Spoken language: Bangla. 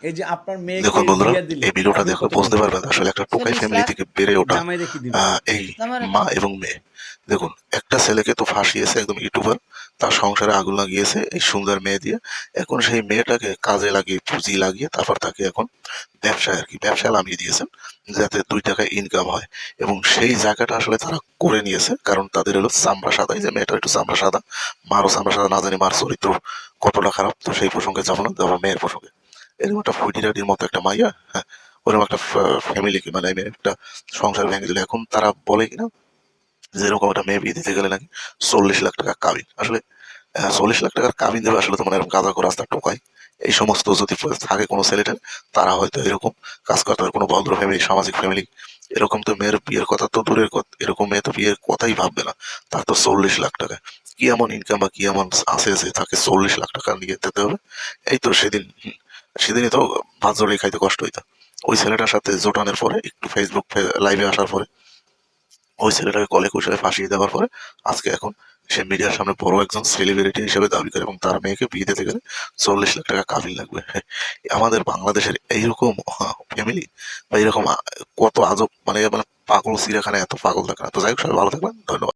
এই যে আপনার মেয়েকে দেখুন বন্ধুরা, বিয়ে দিলে এই ভিডিওটা আপনি দেখলে কত বুঝতে নিবেন? পারবেন আসলে একটা টোকাই 40 ফ্যামিলি লাখ থেকে বেড়ে ওঠা জামাইরে কি দিবেন? এই আমার মা এবং মেয়ে। দেখুন, একটা ছেলেকে তো ফাঁসিয়েছে একদম ইউটিউবার, তার সংসারে আগুন লাগিয়েছে এই সুন্দর মেয়ে দিয়ে। এখন সেই মেয়েটাকে কাজে লাগিয়ে পুঁজি লাগিয়ে তারপর তাকে এখন ব্যবসায় আর কি ব্যবসায় নামিয়ে দিয়েছেন, যাতে 2 টাকা ইনকাম হয়। এবং সেই জায়গাটা আসলে তারা করে নিয়েছে, কারণ তাদের হলো চামড়া সাদাই, যে মেয়েটা একটু চামড়া সাদা, মারও চামড়া সাদা, না জানি মার চরিত্র কতটা খারাপ। তো সেই প্রসঙ্গে যাবো না, যাবো মেয়ের প্রসঙ্গে। এরকম একটা ফুটিনাটির মতো একটা মাইয়া, হ্যাঁ, ওরকম একটা ফ্যামিলিকে মানে একটা সংসার ভেঙে দিল। এখন তারা বলে কিনা যে এরকম একটা মেয়ে বিয়ে দিতে গেলে নাকি 40 লাখ টাকা কাবিন। আসলে 40 লাখ টাকার কাবিন দেবে আসলে, তোমার এরকম গাঁজা করে রাস্তা টোকায় এই সমস্ত যদি থাকে কোনো ছেলেটার, তারা হয়তো এরকম কাজ করতে পারে। কোনো ভদ্র ফ্যামিলি, সামাজিক ফ্যামিলি এরকম তো মেয়ের বিয়ের কথা তো দূরের কথা, এরকম মেয়ে তো বিয়ের কথাই ভাববে না। তার তো 40 লাখ টাকা, কি এমন ইনকাম বা কি এমন আছে যে তাকে 40 লাখ টাকা নিয়ে যেতে হবে? এই তো সেদিনই তো ভাত জড়িয়ে খাইতে কষ্ট হইতো। ওই ছেলেটার সাথে জোটানের পরে, একটু ফেসবুক লাইভে আসার পরে, ওই ছেলেটাকে কলে কৌশলে ফাঁসিয়ে দেওয়ার পরে আজকে এখন সে মিডিয়ার সামনে বড় একজন সেলিব্রিটি হিসেবে দাবি করে, এবং তার মেয়েকে বিয়ে দিতে গেলে 40 লাখ টাকা কাবিন লাগবে। আমাদের বাংলাদেশের এইরকম ফ্যামিলি বা এরকম কত আজব, মানে পাগল চিড়িয়াখানায় এত পাগল থাকে না। তো যাই হোক, সবাই ভালো থাকবেন, ধন্যবাদ।